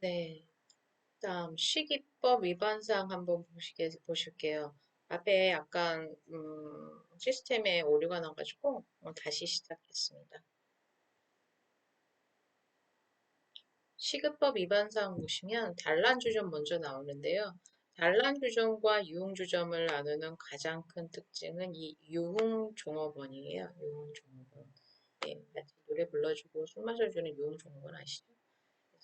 네. 다음 시기법 위반사항 한번 보실게요. 앞에 약간 시스템에 오류가 나가지고 다시 시작했습니다. 시급법 위반사항 보시면 단란주점 먼저 나오는데요. 단란주점과 유흥주점을 나누는 가장 큰 특징은 이 유흥종업원이에요. 유흥종업원. 예, 같이 노래 불러주고 술 마셔주는 유흥종업원 아시죠?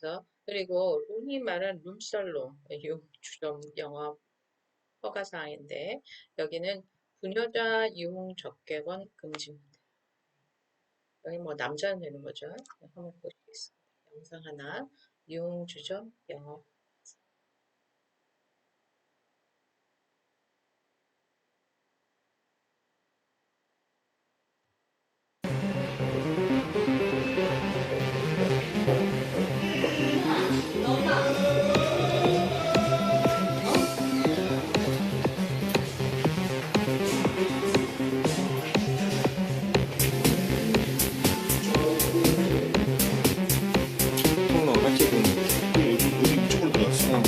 그래서 그리고 흔히 말하는 룸살롱, 유흥주점 영업 허가사항인데 여기는 부녀자 유흥 접객원 금지입니다. 여기 뭐 남자는 되는 거죠. 한번 보시겠습니다. 영상 하나, 유흥주점 영업. 통로 같이 보면 여기 이쪽으로 들어갔어.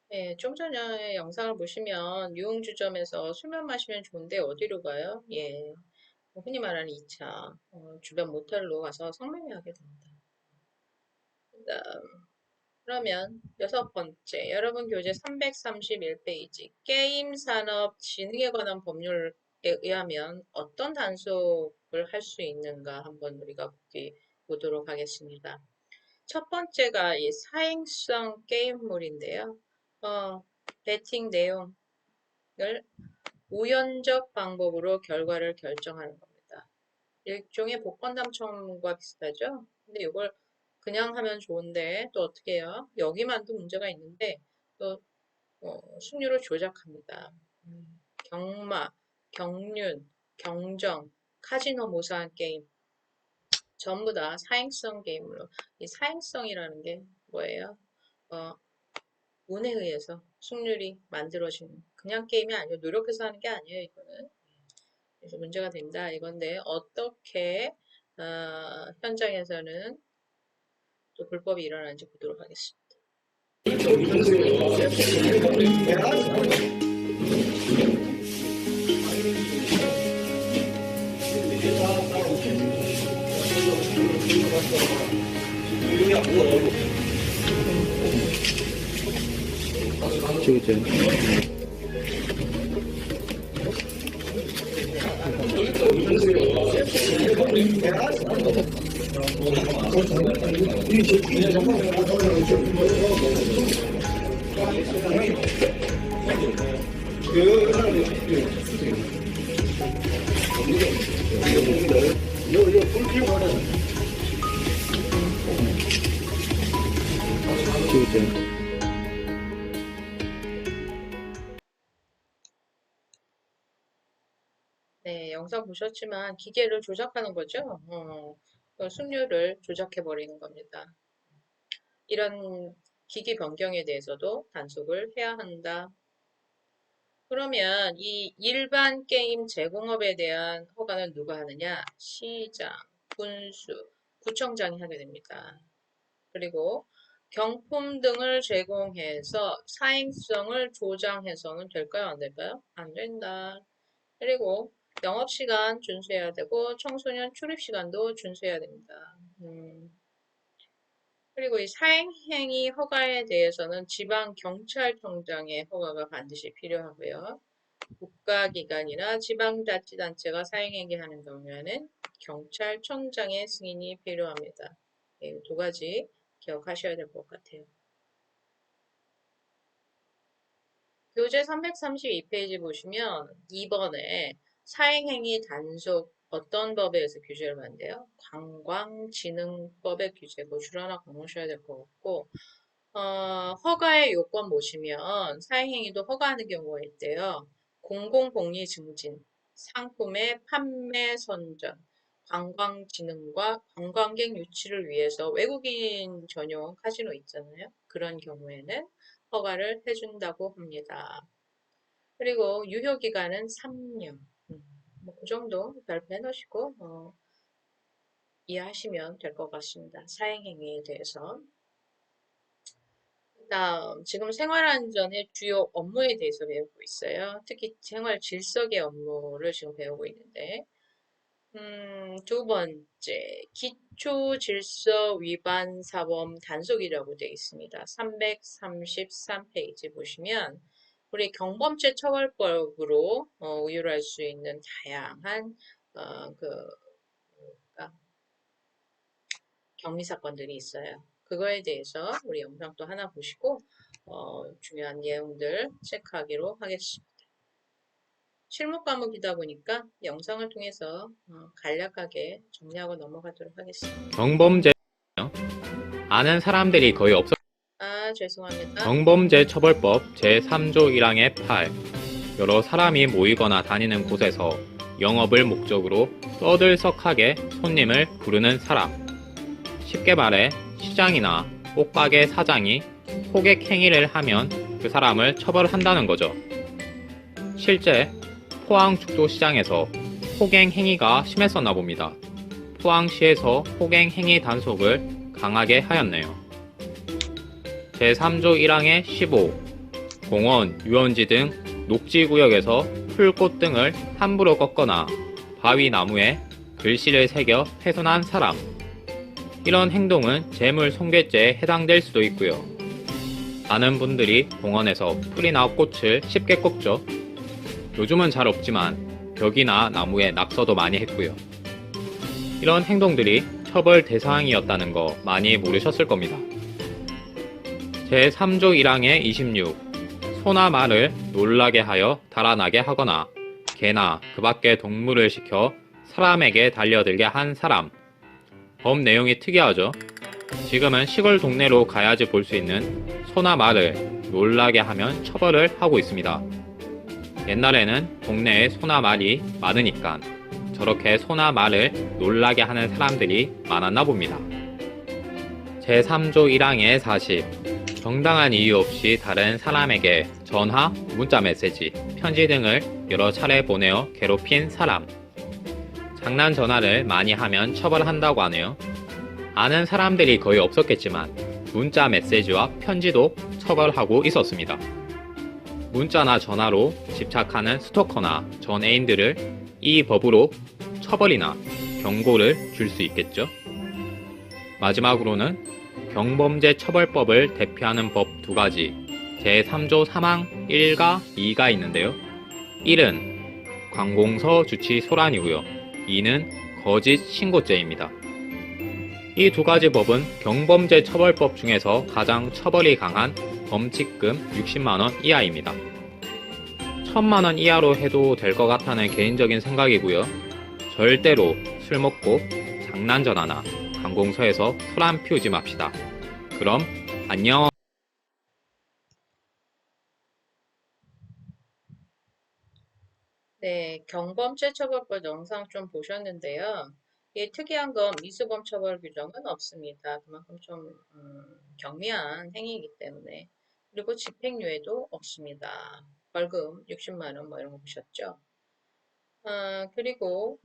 네, 좀 전에 영상을 보시면 유흥주점에서 술만 마시면 좋은데 어디로 가요? 예, 흔히 말하는 2차 주변 모텔로 가서 성매매하게 됩니다. 그러면 여섯 번째, 여러분 교재 331페이지 게임 산업 진흥에 관한 법률에 의하면 어떤 단속을 할 수 있는가 한번 우리가 보도록 하겠습니다. 첫 번째가 이 사행성 게임물인데요. 배팅 내용을 우연적 방법으로 결과를 결정하는 겁니다. 일종의 복권 당첨과 비슷하죠? 근데 이걸 그냥 하면 좋은데 또 어떻게 해요? 여기만도 문제가 있는데 또 승률을 조작합니다. 경마, 경륜, 경정, 카지노 무사한 게임 전부 다 사행성 게임으로 이 사행성이라는 게 뭐예요? 어, 운에 의해서 승률이 만들어지는 그냥 게임이 아니에요. 노력해서 하는 게 아니에요. 이거는. 그래서 문제가 된다 이건데 어떻게 현장에서는 또 불법이 일어나는지 보도록 하겠습니다. 찍었죠. 찍었죠. 네, 영상 보셨지만 기계를 조작하는 거죠. 승률을 조작해 버리는 겁니다. 이런 기기 변경에 대해서도 단속을 해야 한다. 그러면 이 일반 게임 제공업에 대한 허가는 누가 하느냐? 시장, 군수, 구청장이 하게 됩니다. 그리고 경품 등을 제공해서 사행성을 조장해서는 될까요? 안 될까요? 안 된다. 그리고 영업시간 준수해야 되고 청소년 출입시간도 준수해야 됩니다. 그리고 이 사행행위 허가에 대해서는 지방경찰청장의 허가가 반드시 필요하고요. 국가기관이나 지방자치단체가 사행행위 하는 경우에는 경찰청장의 승인이 필요합니다. 이 두 가지 기억하셔야 될 것 같아요. 교재 332페이지 보시면 2번에 사행행위 단속 어떤 법에 의해서 규제를 만대요? 관광진흥법의 규제고 줄 하나 걸으셔야 될 것 같고 허가의 요건 보시면 사행행위도 허가하는 경우가 있대요. 공공복리 증진, 상품의 판매 선전, 관광진흥과 관광객 유치를 위해서 외국인 전용 카지노 있잖아요. 그런 경우에는 허가를 해준다고 합니다. 그리고 유효기간은 3년. 뭐그 정도 발표해 놓으시고 이해하시면 될 것 같습니다. 사행행위에 대해서. 그다음 지금 생활안전의 주요 업무에 대해서 배우고 있어요. 특히 생활 질서의 업무를 지금 배우고 있는데 두 번째, 기초 질서 위반 사범 단속이라고 되어 있습니다. 333페이지 보시면 우리 경범죄 처벌법으로 의율할 수 있는 다양한 아, 격리 사건들이 있어요. 그거에 대해서 우리 영상 또 하나 보시고 중요한 내용들 체크하기로 하겠습니다. 실무 과목이다 보니까 영상을 통해서 간략하게 정리하고 넘어가도록 하겠습니다. 경범죄 아는 사람들이 거의 없어. 죄송합니다. 경범죄처벌법 제3조 1항의 8. 여러 사람이 모이거나 다니는 곳에서 영업을 목적으로 떠들썩하게 손님을 부르는 사람. 쉽게 말해 시장이나 옷가게 사장이 호객 행위를 하면 그 사람을 처벌한다는 거죠. 실제 포항죽도시장에서 호갱 행위가 심했었나 봅니다. 포항시에서 호갱 행위 단속을 강하게 하였네요. 제3조 1항의 15. 공원, 유원지 등 녹지구역에서 풀꽃 등을 함부로 꺾거나 바위 나무에 글씨를 새겨 훼손한 사람. 이런 행동은 재물손괴죄에 해당될 수도 있고요. 많은 분들이 공원에서 풀이나 꽃을 쉽게 꺾죠. 요즘은 잘 없지만 벽이나 나무에 낙서도 많이 했고요. 이런 행동들이 처벌 대상이었다는 거 많이 모르셨을 겁니다. 제3조 1항의 26. 소나 말을 놀라게 하여 달아나게 하거나 개나 그 밖의 동물을 시켜 사람에게 달려들게 한 사람. 법 내용이 특이하죠? 지금은 시골 동네로 가야지 볼 수 있는 소나 말을 놀라게 하면 처벌을 하고 있습니다. 옛날에는 동네에 소나 말이 많으니까 저렇게 소나 말을 놀라게 하는 사람들이 많았나 봅니다. 제3조 1항의 40. 정당한 이유 없이 다른 사람에게 전화, 문자 메시지, 편지 등을 여러 차례 보내어 괴롭힌 사람. 장난 전화를 많이 하면 처벌한다고 하네요. 아는 사람들이 거의 없었겠지만 문자 메시지와 편지도 처벌하고 있었습니다. 문자나 전화로 집착하는 스토커나 전 애인들을 이 법으로 처벌이나 경고를 줄 수 있겠죠. 마지막으로는 경범죄처벌법을 대표하는 법 두 가지 제3조 3항 1과 2가 있는데요. 1은 관공서 주치 소란이고요. 2는 거짓 신고죄입니다. 이 두 가지 법은 경범죄처벌법 중에서 가장 처벌이 강한 범칙금 60만원 이하입니다. 1000만원 이하로 해도 될 것 같다는 개인적인 생각이고요. 절대로 술 먹고 장난 전화나 관공서에서 술 안 피우지 맙시다. 그럼 안녕. 네, 경범죄처벌법 영상 좀 보셨는데요. 이게 특이한 건 미수범 처벌 규정은 없습니다. 그만큼 좀 경미한 행위이기 때문에. 그리고 집행유예도 없습니다. 벌금 60만 원 뭐 이런 거 보셨죠? 그리고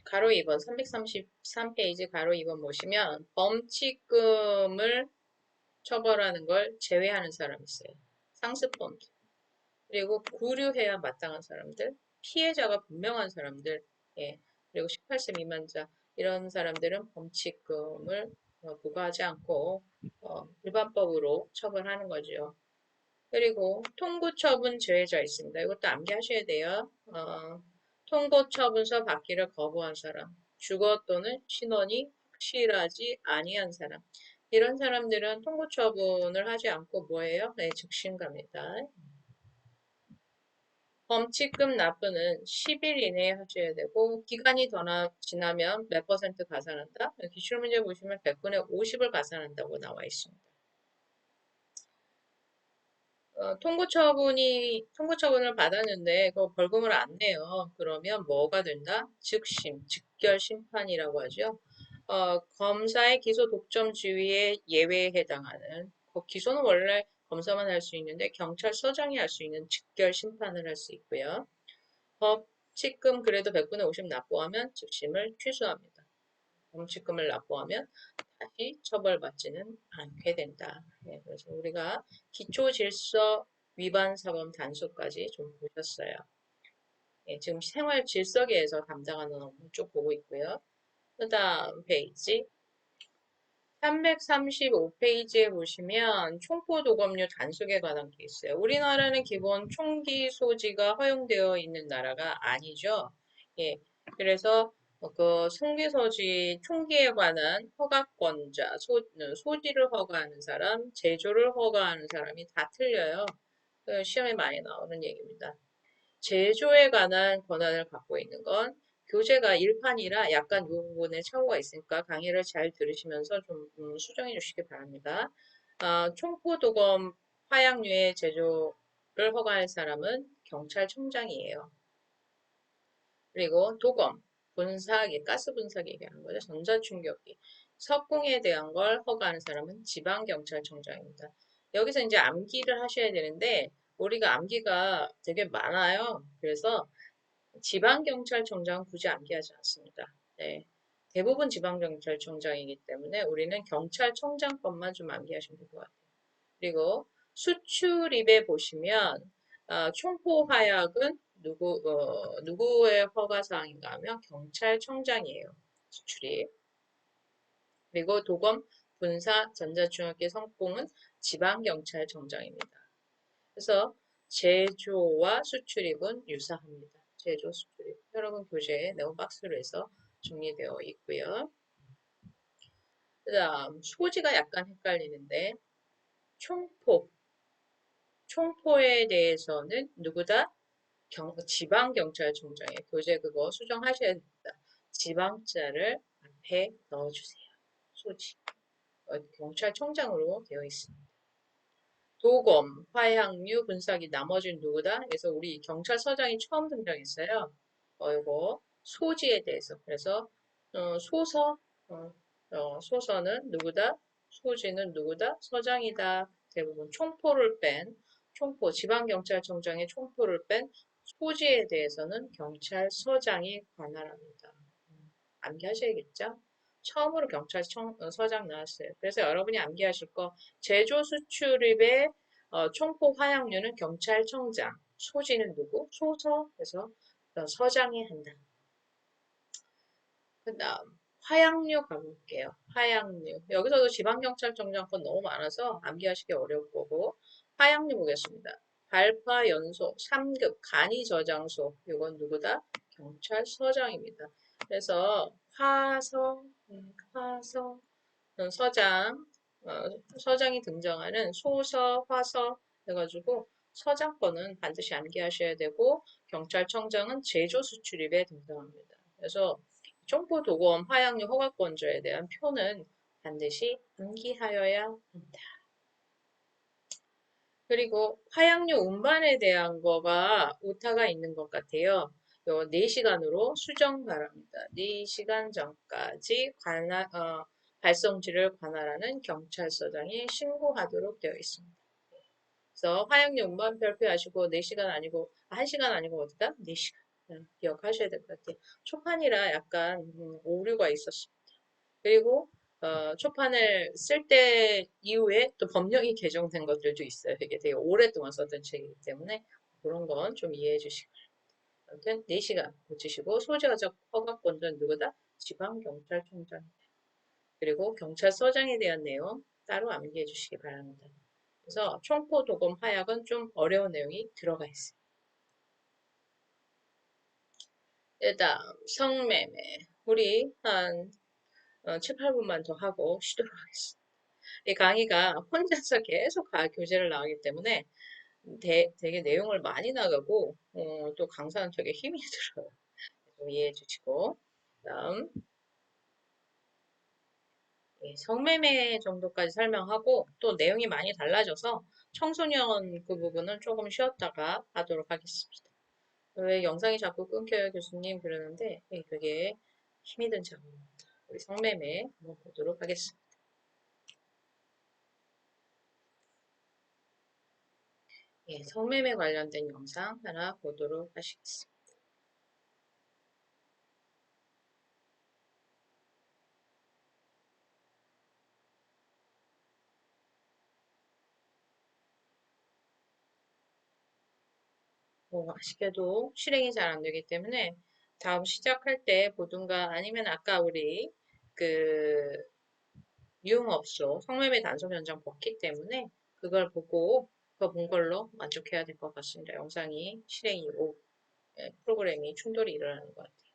가로 2번 333페이지 가로 2번 보시면 범칙금을 처벌하는 걸 제외하는 사람이 있어요. 상습범죄. 그리고 구류해야 마땅한 사람들, 피해자가 분명한 사람들, 예. 그리고 18세 미만자 이런 사람들은 범칙금을 부과하지 않고 일반법으로 처벌하는 거죠. 그리고 통고처분 제외자 있습니다. 이것도 암기하셔야 돼요. 통고처분서 받기를 거부한 사람, 주거 또는 신원이 확실하지 아니한 사람, 이런 사람들은 통고 처분을 하지 않고 뭐예요? 네, 즉신 갑니다. 범칙금 납부는 10일 이내에 하셔야 되고 기간이 더 지나면 몇 퍼센트 가산한다? 기출문제 보시면 100분의 50을 가산한다고 나와 있습니다. 통고처분을 받았는데 그 벌금을 안 내요. 그러면 뭐가 된다? 즉심, 즉결 심판이라고 하죠. 검사의 기소 독점 지위에 예외에 해당하는 기소는 원래 검사만 할 수 있는데 경찰서장이 할 수 있는 즉결 심판을 할 수 있고요. 범칙금 그래도 100분의 50 납부하면 즉심을 취소합니다. 범칙금을 납부하면 다시 처벌받지는 않게 된다. 네, 그래서 우리가 기초질서 위반 사범 단수까지 좀 보셨어요. 네, 지금 생활질서계에서 담당하는 업무 쪽 보고 있고요. 그 다음 페이지 335페이지에 보시면 총포도검류 단속에 관한 게 있어요. 우리나라는 기본 총기 소지가 허용되어 있는 나라가 아니죠. 예, 그래서 그 총기 소지, 총기에 관한 허가권자, 소지를 허가하는 사람, 제조를 허가하는 사람이 다 틀려요. 시험에 많이 나오는 얘기입니다. 제조에 관한 권한을 갖고 있는 건 교재가 일판이라 약간 이 부분에 착오가 있으니까 강의를 잘 들으시면서 좀 수정해 주시기 바랍니다. 총포도검 화약류의 제조를 허가할 사람은 경찰청장이에요. 그리고 도검, 분사기, 가스 분사기 얘기하는 거죠. 전자충격기, 석궁에 대한 걸 허가하는 사람은 지방경찰청장입니다. 여기서 이제 암기를 하셔야 되는데 우리가 암기가 되게 많아요. 그래서 지방경찰청장은 굳이 암기하지 않습니다. 네. 대부분 지방경찰청장이기 때문에 우리는 경찰청장법만 좀 암기하시면 될 것 같아요. 그리고 수출입에 보시면 총포화약은 누구의 허가사항인가 하면 경찰청장이에요. 수출입. 그리고 도검, 분사, 전자중학교 성공은 지방경찰청장입니다. 그래서 제조와 수출입은 유사합니다. 제조, 수출입. 여러분 교재에 네오박스로 해서 정리되어 있고요. 그 다음 소지가 약간 헷갈리는데 총포. 총포에 대해서는 누구다? 지방경찰청장의 교재 그거 수정하셔야 됩니다. 지방자를 앞에 넣어주세요. 소지. 경찰청장으로 되어 있습니다. 도검, 화약류, 분사기, 나머지는 누구다? 그래서 우리 경찰서장이 처음 등장했어요. 이거 소지에 대해서. 그래서 소서, 소서는 누구다? 소지는 누구다? 서장이다. 대부분 총포를 뺀, 총포, 지방경찰청장의 총포를 뺀 소지에 대해서는 경찰서장이 관할합니다. 암기하셔야겠죠? 처음으로 경찰서장 나왔어요. 그래서 여러분이 암기하실 거 제조 수출입의 총포 화약류는 경찰청장, 소지는 누구? 소서에서 서장이 한다. 그 다음 화약류 가볼게요. 화약류. 여기서도 지방경찰청장 건 너무 많아서 암기하시기 어려울 거고 화약류 보겠습니다. 발파 연소, 3급 간이 저장소. 이건 누구다? 경찰서장입니다. 그래서 화서, 서장, 서장이 등장하는 소서, 화서 해가지고 서장권은 반드시 암기하셔야 되고 경찰청장은 제조 수출입에 등장합니다. 그래서 총포도검 화약류 허가권자에 대한 표는 반드시 암기하여야 합니다. 그리고 화약류 운반에 대한 거가 오타가 있는 것 같아요. 4시간으로 수정 바랍니다. 4시간 전까지 발송지를 관할하는 경찰서장이 신고하도록 되어 있습니다. 그래서 화약류 운반 발표하시고 4시간 아니고 1시간 아니고 어디다? 4시간 기억하셔야 될 것 같아요. 초판이라 약간 오류가 있었습니다. 그리고 초판을 쓸 때 이후에 또 법령이 개정된 것들도 있어요. 이게 되게 오랫동안 썼던 책이기 때문에 그런 건 좀 이해해 주시고 아무튼 4시간 고치시고 소지허적 허가권자는 누구다? 지방경찰청장 그리고 경찰서장에 대한 내용 따로 암기해 주시기 바랍니다. 그래서 총포, 도검, 화약은 좀 어려운 내용이 들어가 있어요. 일단 성매매 우리 한 7, 8분만 더 하고 쉬도록 하겠습니다. 이 강의가 혼자서 계속 교재를 나가기 때문에 되게 내용을 많이 나가고 또 강사는 되게 힘이 들어요. 좀 이해해 주시고 다음 성매매 정도까지 설명하고 또 내용이 많이 달라져서 청소년 그 부분은 조금 쉬었다가 하도록 하겠습니다. 왜 영상이 자꾸 끊겨요, 교수님? 그러는데 되게 힘이 든 작업입니다. 우리 성매매 한번 보도록 하겠습니다. 성매매 관련된 영상 하나 보도록 하시겠습니다. 아쉽게도 실행이 잘 안 되기 때문에 다음 시작할 때 보든가 아니면 아까 우리 그 유흥업소 성매매 단속 현장 봤기 때문에 그걸 보고 그거 본 걸로 만족해야 될 것 같습니다. 영상이 실행이 프로그램이 충돌이 일어나는 것 같아요.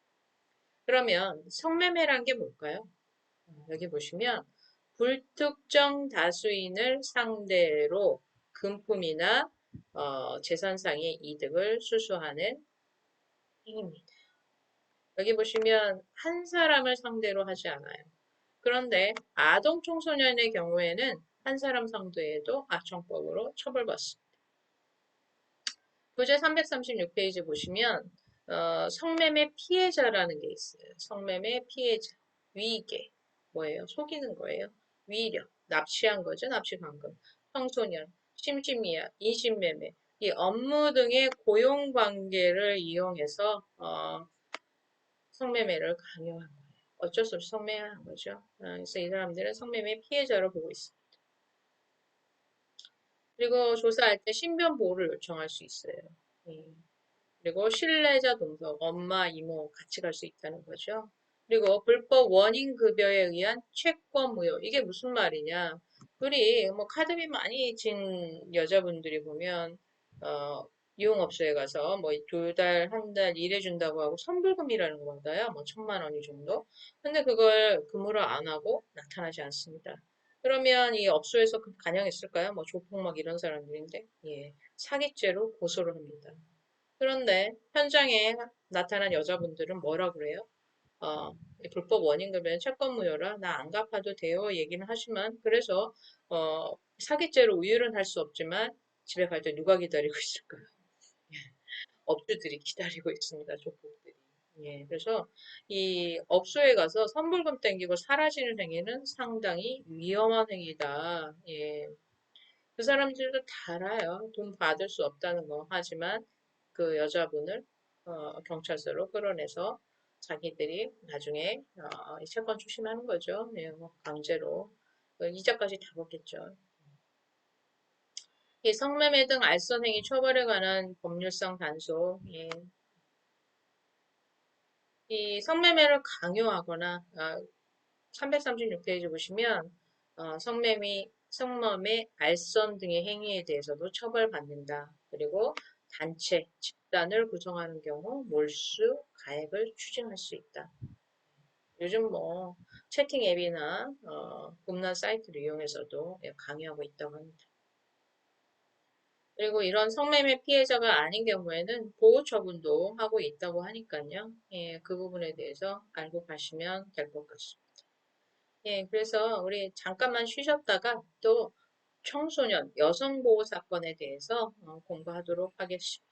그러면 성매매란 게 뭘까요? 여기 보시면 불특정 다수인을 상대로 금품이나 재산상의 이득을 수수하는 행위입니다. 여기 보시면 한 사람을 상대로 하지 않아요. 그런데 아동 청소년의 경우에는 한 사람 상대에도 아청법으로 처벌받습니다. 교재 336페이지 보시면 성매매 피해자라는 게 있어요. 성매매 피해자, 위계, 뭐예요? 속이는 거예요. 위력, 납치한 거죠. 납치 감금, 청소년, 심신미약, 인신매매, 이 업무 등의 고용관계를 이용해서 성매매를 강요한 거예요. 어쩔 수 없이 성매매한 거죠. 그래서 이 사람들은 성매매 피해자로 보고 있습니다. 그리고 조사할 때 신변 보호를 요청할 수 있어요. 예. 그리고 신뢰자 동석, 엄마, 이모 같이 갈 수 있다는 거죠. 그리고 불법 원인 급여에 의한 채권 무효. 이게 무슨 말이냐? 우리 뭐 카드비 많이 진 여자분들이 보면 유흥업소에 가서 뭐 2달, 1달 일해준다고 하고 선불금이라는 거 받아요. 뭐 1,000만 원 정도. 근데 그걸 근무를 안 하고 나타나지 않습니다. 그러면 이 업소에서 간영했을까요? 뭐 조폭막 이런 사람들인데, 예, 사기죄로 고소를 합니다. 그런데 현장에 나타난 여자분들은 뭐라 그래요? 불법 원인급여는 채권무효라 나 안 갚아도 돼요 얘기는 하지만 그래서 사기죄로 우율은 할 수 없지만 집에 갈 때 누가 기다리고 있을까요? 업주들이 기다리고 있습니다. 조폭들이. 예, 그래서 이 업소에 가서 선불금 땡기고 사라지는 행위는 상당히 위험한 행위다. 예, 그 사람들도 다 알아요. 돈 받을 수 없다는 거. 하지만 그 여자분을 경찰서로 끌어내서 자기들이 나중에 이 채권 추심하는 거죠. 네, 뭐 강제로 이자까지 다 받겠죠. 이 성매매 등 알선행위 처벌에 관한 법률상 단속. 예. 이 성매매를 강요하거나 336페이지 보시면 성매매, 알선 등의 행위에 대해서도 처벌받는다. 그리고 단체, 집단을 구성하는 경우 몰수, 가액을 추징할 수 있다. 요즘 뭐 채팅 앱이나 음란 사이트를 이용해서도 강요하고 있다고 합니다. 그리고 이런 성매매 피해자가 아닌 경우에는 보호 처분도 하고 있다고 하니까요. 예, 그 부분에 대해서 알고 가시면 될 것 같습니다. 예, 그래서 우리 잠깐만 쉬셨다가 또 청소년 여성보호 사건에 대해서 공부하도록 하겠습니다.